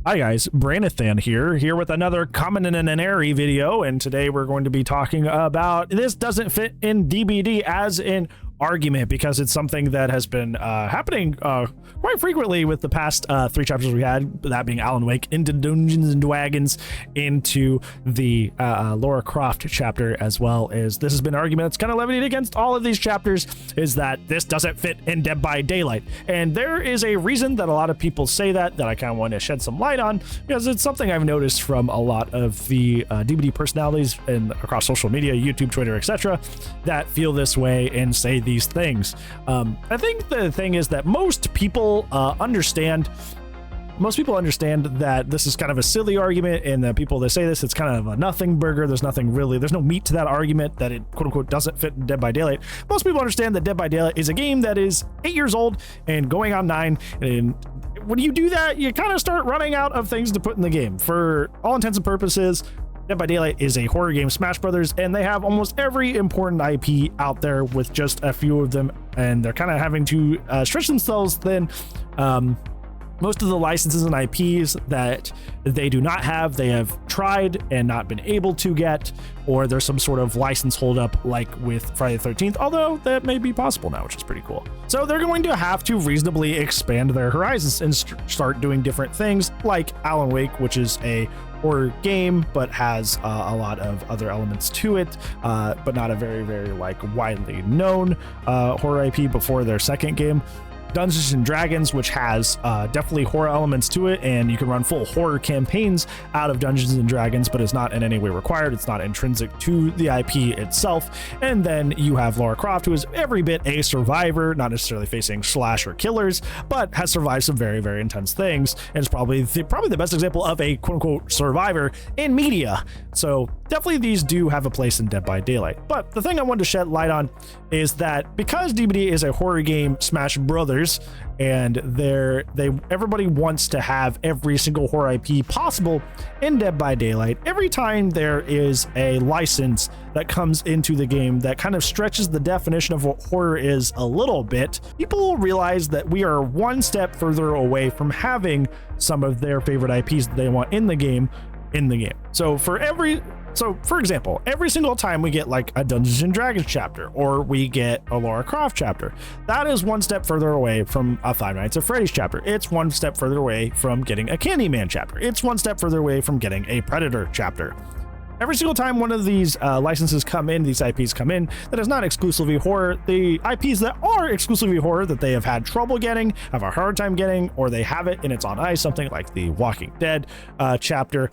Hi guys, Branathan here with another Common in an Airy video, and today we're going to be talking about this doesn't fit in DBD as in argument, because it's something that has been happening quite frequently with the past 3 chapters we had, that being Alan Wake into Dungeons and Dragons, into the Lara Croft chapter, as well as this has been an argument that's kind of levied against all of these chapters, is that this doesn't fit in Dead by Daylight. And there is a reason that a lot of people say that I kind of want to shed some light on, because it's something I've noticed from a lot of the DBD personalities and across social media, YouTube, Twitter, etc., that feel this way and say these things. I think the thing is that most people understand that this is kind of a silly argument, and the people that say this, it's kind of a nothing burger. There's no meat to that argument, that it quote unquote doesn't fit in Dead by Daylight. Most people understand that Dead by Daylight is a game that is 8 years old and going on 9, and when you do that, you kind of start running out of things to put in the game. For all intents and purposes, Dead by Daylight is a horror game, Smash Brothers, and they have almost every important IP out there with just a few of them, and they're kind of having to stretch themselves thin. Most of the licenses and IPs that they do not have, they have tried and not been able to get, or there's some sort of license holdup like with Friday the 13th, although that may be possible now, which is pretty cool. So they're going to have to reasonably expand their horizons and start doing different things, like Alan Wake, which is a horror game but has a lot of other elements to it, but not a very like widely known horror IP before their second game. Dungeons and Dragons, which has definitely horror elements to it, and you can run full horror campaigns out of Dungeons and Dragons, but it's not in any way required. It's not intrinsic to the IP itself. And then you have Lara Croft, who is every bit a survivor, not necessarily facing slasher killers, but has survived some very intense things, and is probably the best example of a quote unquote survivor in media. So definitely these do have a place in Dead by Daylight. But the thing I wanted to shed light on is that because DBD is a horror game, Smash Brothers, and everybody wants to have every single horror IP possible in Dead by Daylight. Every time there is a license that comes into the game that kind of stretches the definition of what horror is a little bit, people realize that we are one step further away from having some of their favorite IPs that they want in the game. So for example, every single time we get like a Dungeons and Dragons chapter, or we get a Lara Croft chapter, that is one step further away from a Five Nights at Freddy's chapter. It's one step further away from getting a Candyman chapter. It's one step further away from getting a Predator chapter. Every single time one of these licenses come in, these IPs come in, that is not exclusively horror, the IPs that are exclusively horror that they have had trouble getting, have a hard time getting, or they have it and it's on ice, something like the Walking Dead chapter,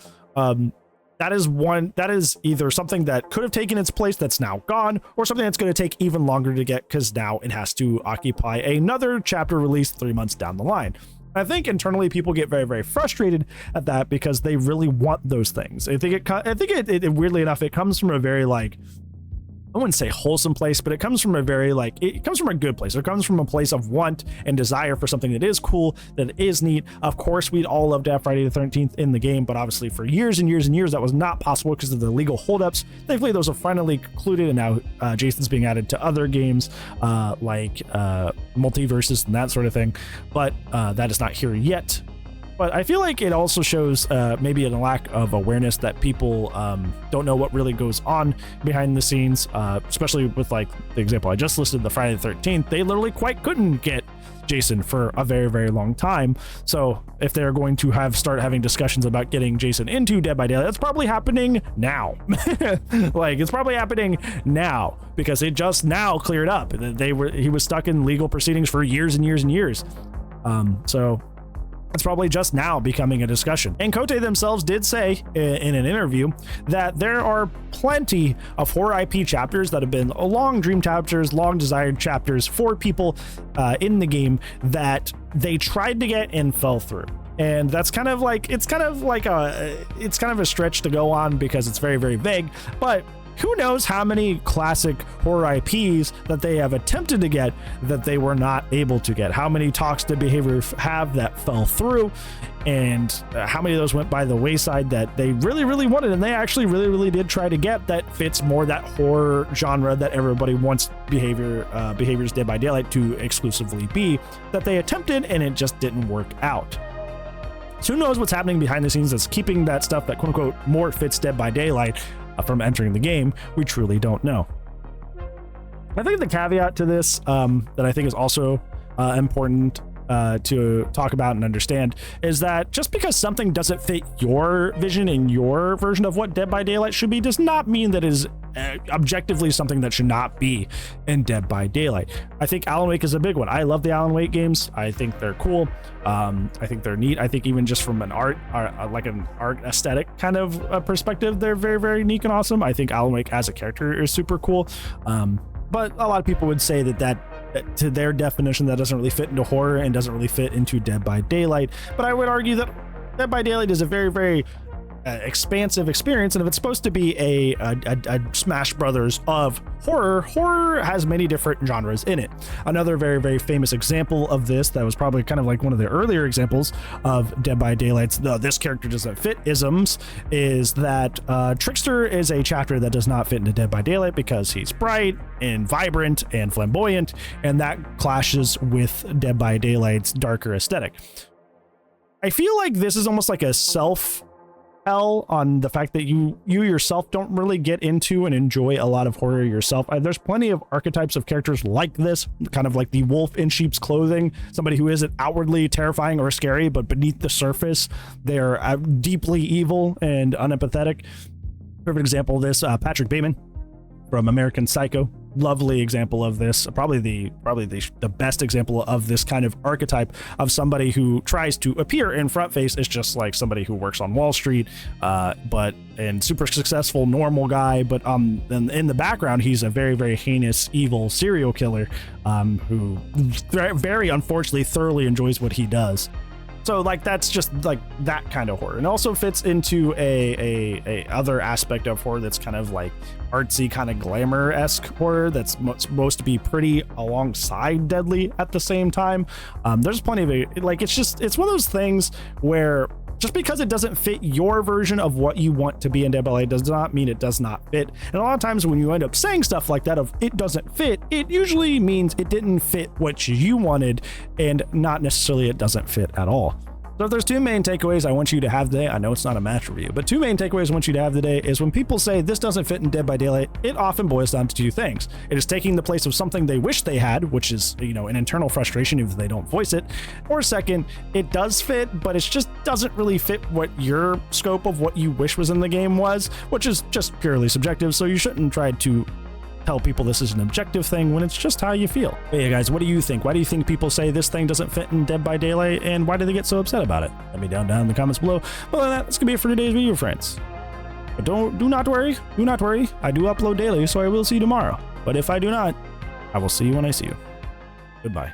that is either something that could have taken its place that's now gone, or something that's going to take even longer to get because now it has to occupy another chapter release 3 months down the line. I think internally people get very frustrated at that because they really want those things. I think it weirdly enough, it comes from a very like, I wouldn't say wholesome place, but it comes from a very like, it comes from a good place. It comes from a place of want and desire for something that is cool, that is neat. Of course, we'd all love to have Friday the 13th in the game, but obviously for years and years that was not possible because of the legal holdups. Thankfully, those are finally concluded, and now Jason's being added to other games like multiverses and that sort of thing, but that is not here yet. But I feel like it also shows maybe a lack of awareness that people don't know what really goes on behind the scenes, especially with like the example I just listed, the Friday the 13th. They literally couldn't get Jason for a very long time. So if they're going to start having discussions about getting Jason into Dead by Daylight, that's probably happening now. Like, it's probably happening now because it just now cleared up. He was stuck in legal proceedings for years and years. So it's probably just now becoming a discussion. And Kote themselves did say in an interview that there are plenty of horror IP chapters that have been long dream chapters, long desired chapters for people in the game that they tried to get and fell through. And that's kind of a stretch to go on because it's very vague, but who knows how many classic horror IPs that they have attempted to get that they were not able to get. How many talks did Behavior have that fell through, and how many of those went by the wayside that they really wanted, and they actually really did try to get, that fits more that horror genre that everybody wants Behavior's Dead by Daylight to exclusively be, that they attempted and it just didn't work out. So who knows what's happening behind the scenes that's keeping that stuff that quote unquote more fits Dead by Daylight from entering the game? We truly don't know. I think the caveat to this that I think is also important to talk about and understand is that just because something doesn't fit your vision and your version of what Dead by Daylight should be does not mean that it is objectively something that should not be in Dead by Daylight. I think Alan Wake is a big one. I love the Alan Wake games. I think they're cool. I think they're neat. I think even just from an art aesthetic kind of perspective, they're very, very neat and awesome. I think Alan Wake as a character is super cool. But a lot of people would say that to their definition, that doesn't really fit into horror and doesn't really fit into Dead by Daylight. But I would argue that Dead by Daylight is a very, very expansive experience, and if it's supposed to be a Smash Brothers of horror has many different genres in it. Another very, very famous example of this that was probably kind of like one of the earlier examples of Dead by Daylight's this character doesn't fit isms is that Trickster is a chapter that does not fit into Dead by Daylight because he's bright and vibrant and flamboyant, and that clashes with Dead by Daylight's darker aesthetic. I feel like this is almost like a self-tell on the fact that you yourself don't really get into and enjoy a lot of horror yourself. There's plenty of archetypes of characters like this, kind of like the wolf in sheep's clothing, somebody who isn't outwardly terrifying or scary, but beneath the surface, they're deeply evil and unempathetic. Perfect example of this, Patrick Bateman from American Psycho. Lovely example of this, probably the best example of this kind of archetype of somebody who tries to appear in front face is just like somebody who works on Wall Street, and super successful normal guy, but in the background he's a very, very heinous evil serial killer who very unfortunately thoroughly enjoys what he does. So like that's just like that kind of horror, and also fits into a other aspect of horror that's kind of like artsy, kind of glamour-esque horror that's supposed to be pretty alongside deadly at the same time. There's plenty of it. Like it's one of those things where just because it doesn't fit your version of what you want to be in Dead by Daylight does not mean it does not fit. And a lot of times when you end up saying stuff like that of it doesn't fit, it usually means it didn't fit what you wanted and not necessarily it doesn't fit at all. So if there's two main takeaways I want you to have today, I know it's not a match review, but two main takeaways I want you to have today is when people say this doesn't fit in Dead by Daylight, it often boils down to two things. It is taking the place of something they wish they had, which is, an internal frustration if they don't voice it. Or second, it does fit, but it just doesn't really fit what your scope of what you wish was in the game was, which is just purely subjective. So you shouldn't try to tell people this is an objective thing when it's just how you feel. Hey guys, what do you think? Why do you think people say this thing doesn't fit in Dead by Daylight, and why do they get so upset about it? Let me down in the comments below. Well, that's gonna be it for today's video, friends. But do not worry. I do upload daily, so I will see you tomorrow. But if I do not, I will see you when I see you. Goodbye.